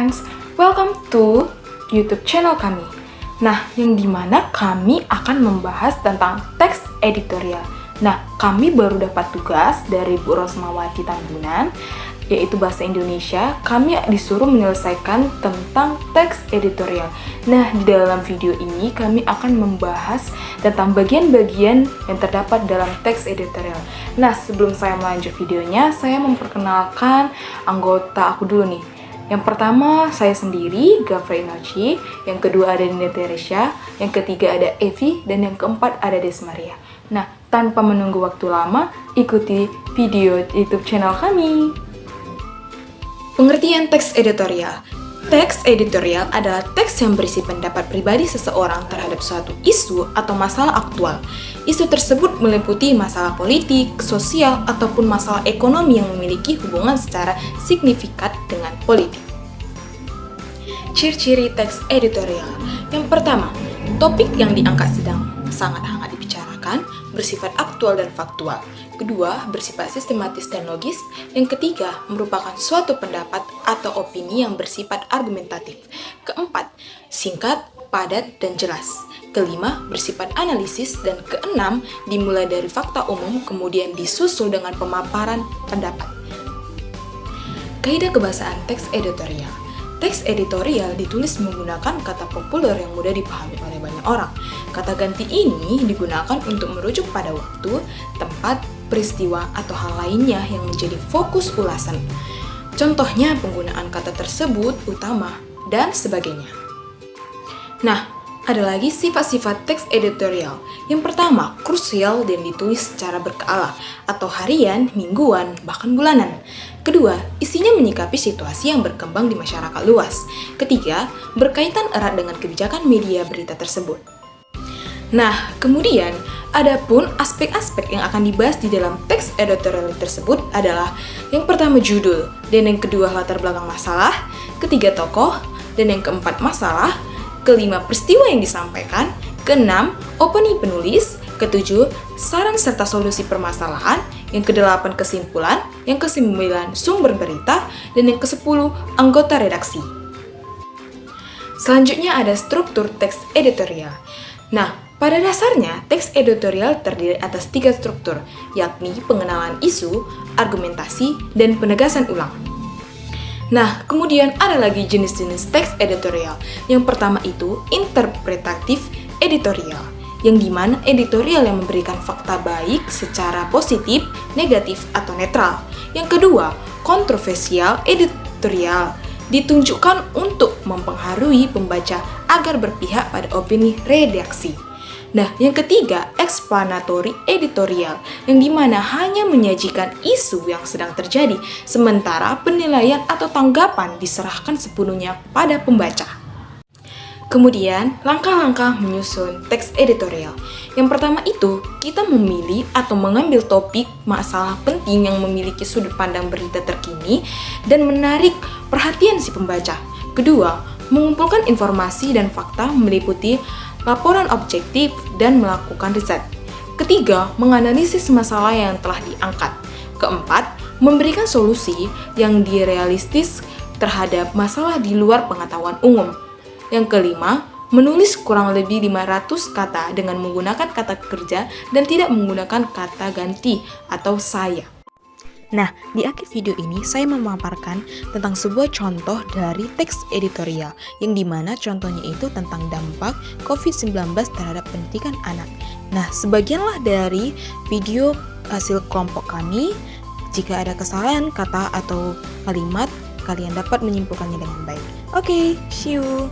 friends, welcome to YouTube channel kami. Nah, yang dimana kami akan membahas tentang teks editorial. Nah, kami baru dapat tugas dari Bu Rosmawati Tambunan, yaitu bahasa Indonesia. Kami disuruh menyelesaikan tentang teks editorial. Nah, di dalam video ini kami akan membahas tentang bagian-bagian yang terdapat dalam teks editorial. Nah, sebelum saya melanjut videonya, saya memperkenalkan anggota aku dulu nih. Yang pertama, saya sendiri, Gafra Inochi. Yang kedua ada Dinda Teresya. Yang ketiga ada Evi. Dan yang keempat ada Desmaria. Nah, tanpa menunggu waktu lama, ikuti video YouTube channel kami. Pengertian teks editorial. Teks editorial adalah teks yang berisi pendapat pribadi seseorang terhadap suatu isu atau masalah aktual. Isu tersebut meliputi masalah politik, sosial, ataupun masalah ekonomi yang memiliki hubungan secara signifikan dengan politik. Ciri-ciri teks editorial. Yang pertama, topik yang diangkat sedang sangat hangat dibicarakan, bersifat aktual dan faktual. Kedua, bersifat sistematis dan logis. Yang ketiga, merupakan suatu pendapat atau opini yang bersifat argumentatif. Keempat, singkat, padat, dan jelas. Kelima, bersifat analisis. Dan keenam, dimulai dari fakta umum, kemudian disusul dengan pemaparan pendapat. Kaidah kebahasaan teks editorial. Teks editorial ditulis menggunakan kata populer yang mudah dipahami oleh banyak orang. Kata ganti ini digunakan untuk merujuk pada waktu, tempat, peristiwa, atau hal lainnya yang menjadi fokus ulasan. Contohnya penggunaan kata tersebut, utama, dan sebagainya. Nah, ada lagi sifat-sifat teks editorial. Yang pertama, krusial dan ditulis secara berkala, atau harian, mingguan, bahkan bulanan. Kedua, isinya menyikapi situasi yang berkembang di masyarakat luas. Ketiga, berkaitan erat dengan kebijakan media berita tersebut. Nah, kemudian, adapun aspek-aspek yang akan dibahas di dalam teks editorial tersebut adalah yang pertama judul, dan yang kedua latar belakang masalah, ketiga tokoh, dan yang keempat masalah, kelima peristiwa yang disampaikan, keenam opini penulis, ketujuh saran serta solusi permasalahan, yang kedelapan kesimpulan, yang kesembilan sumber berita, dan yang kesepuluh anggota redaksi. Selanjutnya ada struktur teks editorial. Nah, pada dasarnya teks editorial terdiri atas 3 struktur, yakni pengenalan isu, argumentasi, dan penegasan ulang. Nah, kemudian ada lagi jenis-jenis teks editorial. Yang pertama itu interpretatif editorial, yang dimana editorial yang memberikan fakta baik secara positif, negatif, atau netral. Yang kedua, kontroversial editorial, ditunjukkan untuk mempengaruhi pembaca agar berpihak pada opini redaksi. Nah, yang ketiga, explanatory editorial, yang dimana hanya menyajikan isu yang sedang terjadi, sementara penilaian atau tanggapan diserahkan sepenuhnya pada pembaca. Kemudian, langkah-langkah menyusun teks editorial. Yang pertama itu, kita memilih atau mengambil topik masalah penting yang memiliki sudut pandang berita terkini dan menarik perhatian si pembaca. Kedua, mengumpulkan informasi dan fakta meliputi laporan objektif dan melakukan riset. Ketiga, menganalisis masalah yang telah diangkat. Keempat, memberikan solusi yang direalistis terhadap masalah di luar pengetahuan umum. Yang kelima, menulis kurang lebih 500 kata dengan menggunakan kata kerja dan tidak menggunakan kata ganti atau saya. Nah, di akhir video ini saya memaparkan tentang sebuah contoh dari teks editorial, yang dimana contohnya itu tentang dampak COVID-19 terhadap pendidikan anak. Nah, sebagianlah dari video hasil kelompok kami. Jika ada kesalahan kata atau kalimat, kalian dapat menyimpulkannya dengan baik. Oke, see you!